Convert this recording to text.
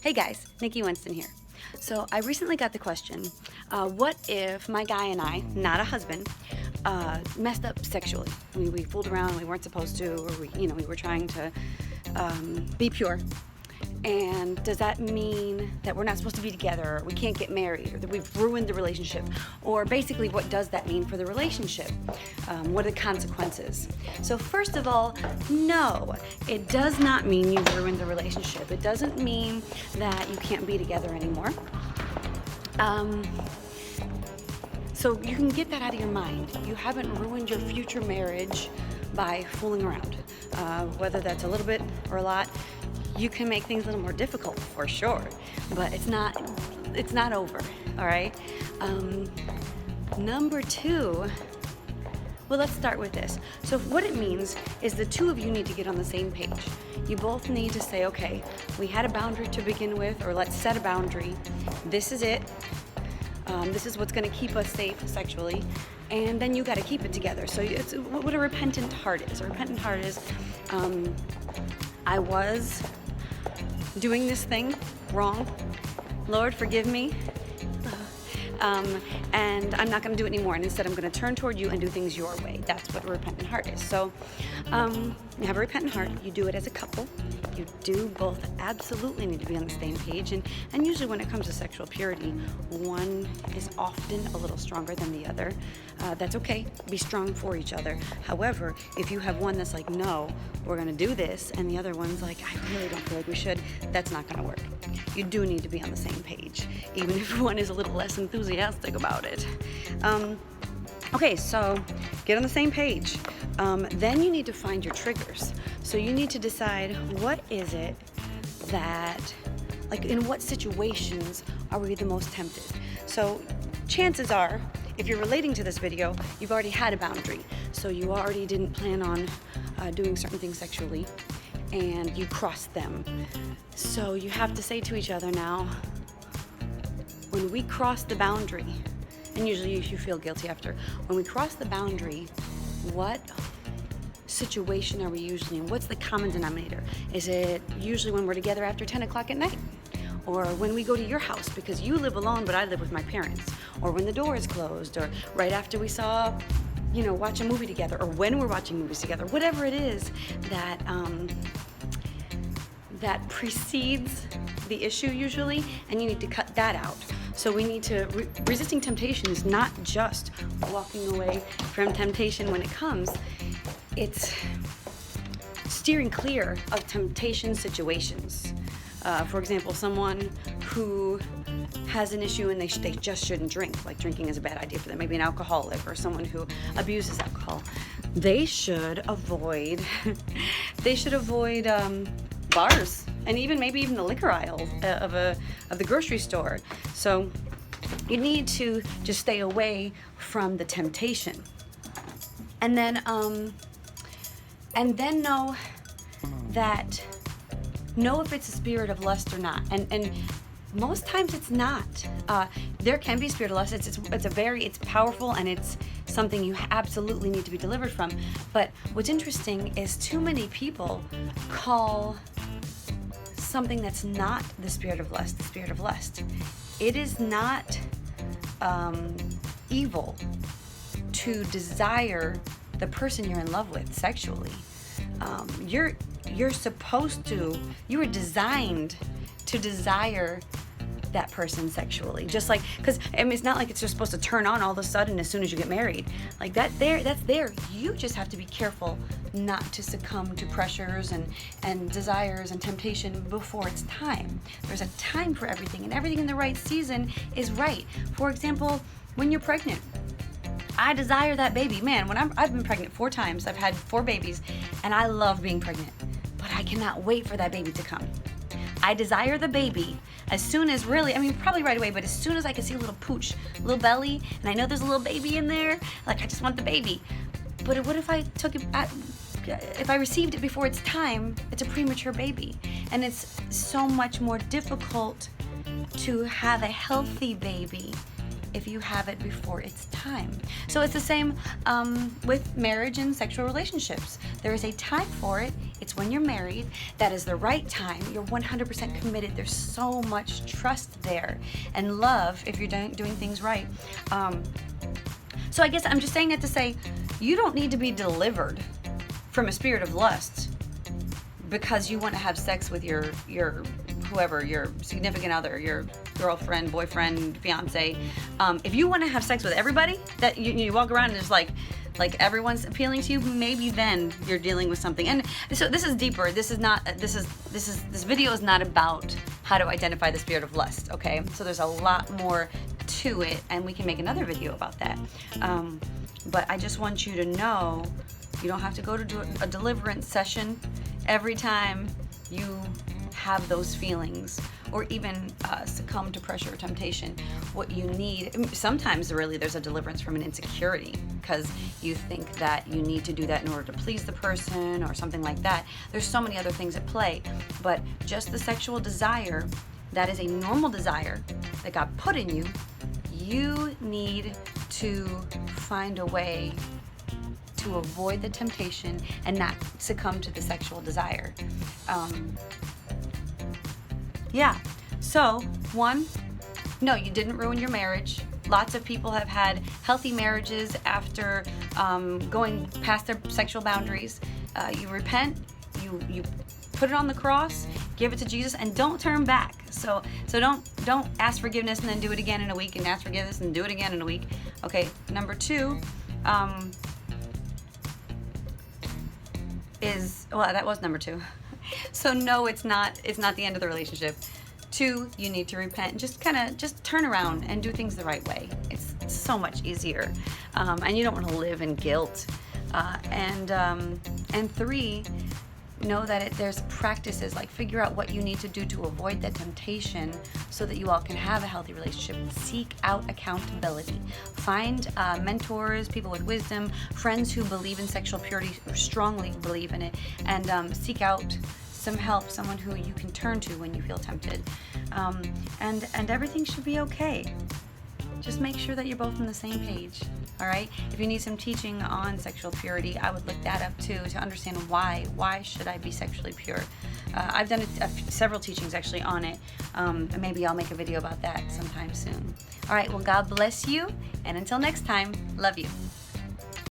Hey guys, Niki Winston here. So I recently got the question, what if my guy and I, not a husband, messed up sexually? We fooled around, we weren't supposed to, or we were trying to be pure. And does that mean that we're not supposed to be together, or we can't get married, or that we've ruined the relationship? Or basically, what does that mean for the relationship? What are the consequences? So first of all, no, it does not mean you've ruined the relationship. It doesn't mean that you can't be together anymore. So you can get that out of your mind. You haven't ruined your future marriage by fooling around. Whether that's a little bit or a lot, you can make things a little more difficult for sure, but it's not over, all right? Number two, well, let's start with this. So what it means is the two of you need to get on the same page. You both need to say, okay, we had a boundary to begin with, or let's set a boundary. This is it. This is what's gonna keep us safe sexually, and then you gotta keep it together. So it's what a repentant heart is. A repentant heart is, I was doing this thing wrong. Lord, forgive me. And I'm not going to do it anymore. And instead, I'm going to turn toward you and do things your way. That's what a repentant heart is. So you have a repentant heart. You do it as a couple. You do both absolutely need to be on the same page. And usually when it comes to sexual purity, one is often a little stronger than the other. That's okay. Be strong for each other. However, if you have one that's like, no, we're going to do this, and the other one's like, I really don't feel like we should, that's not going to work. You do need to be on the same page, even if one is a little less enthusiastic about it. Okay, so get on the same page. Then you need to find your triggers. So you need to decide, what is it that, like, in what situations are we the most tempted? So chances are, if you're relating to this video, you've already had a boundary. So you already didn't plan on doing certain things sexually, and you crossed them. So you have to say to each other now, when we cross the boundary, and usually you feel guilty after, when we cross the boundary, what situation are we usually in? What's the common denominator? Is it usually when we're together after 10 o'clock at night? Or when we go to your house because you live alone but I live with my parents? Or when the door is closed? Or right after we saw, watch a movie together? Or when we're watching movies together? Whatever it is that that precedes the issue usually, and you need to cut that out. So we need to, resisting temptation is not just walking away from temptation when it comes, it's steering clear of temptation situations. For example, someone who has an issue and they just shouldn't drink, like drinking is a bad idea for them, maybe an alcoholic or someone who abuses alcohol, they should avoid bars, and maybe even the liquor aisle of the grocery store. So you need to just stay away from the temptation, and then know if it's a spirit of lust or not. And most times it's not. There can be a spirit of lust. It's powerful, and it's something you absolutely need to be delivered from. But what's interesting is too many people call something that's not the spirit of lust the spirit of lust. It is not evil to desire the person you're in love with sexually. You were designed to desire that person sexually, just like, because it's not like it's just supposed to turn on all of a sudden as soon as you get married. Like that's there. You just have to be careful not to succumb to pressures and desires and temptation before it's time. There's a time for everything, and everything in the right season is right. For example, when you're pregnant, I desire that baby. Man, I've been pregnant 4 times. I've had 4 babies, and I love being pregnant, but I cannot wait for that baby to come. I desire the baby as soon as probably right away, but as soon as I can see a little pooch, a little belly, and I know there's a little baby in there, like I just want the baby. But what if I if I received it before it's time, it's a premature baby. And it's so much more difficult to have a healthy baby if you have it before it's time. So it's the same with marriage and sexual relationships. There is a time for it. It's when you're married. That is the right time. You're 100% committed. There's so much trust there and love if you're doing things right. So I guess I'm just saying that to say you don't need to be delivered from a spirit of lust because you want to have sex with your whoever, your significant other, your girlfriend, boyfriend, fiance. If you want to have sex with everybody, that you walk around and it's like everyone's appealing to you, maybe then you're dealing with something. And so this is deeper. This video is not about how to identify the spirit of lust, okay? So there's a lot more to it, and we can make another video about that. But I just want you to know you don't have to go to a deliverance session every time you have those feelings, or even succumb to pressure or temptation. What you need, sometimes really there's a deliverance from an insecurity because you think that you need to do that in order to please the person or something like that. There's so many other things at play, but just the sexual desire, that is a normal desire that God put in you. You need to find a way to avoid the temptation and not succumb to the sexual desire. Yeah, so one, no, you didn't ruin your marriage. Lots of people have had healthy marriages after going past their sexual boundaries. You repent, you put it on the cross, give it to Jesus, and don't turn back. So don't ask forgiveness and then do it again in a week, and ask forgiveness and do it again in a week. Okay, number two, that was number two. So no, it's not the end of the relationship. Two, you need to repent and just turn around and do things the right way. It's so much easier, and you don't want to live in guilt. And three, know that there's practices, like figure out what you need to do to avoid that temptation so that you all can have a healthy relationship. Seek out accountability. Find mentors, people with wisdom, friends who believe in sexual purity or strongly believe in it, and seek out some help, someone who you can turn to when you feel tempted. And everything should be okay. Just make sure that you're both on the same page, all right? If you need some teaching on sexual purity, I would look that up too, to understand why should I be sexually pure. I've done several teachings actually on it, and maybe I'll make a video about that sometime soon. All right, well, God bless you, and until next time, love you.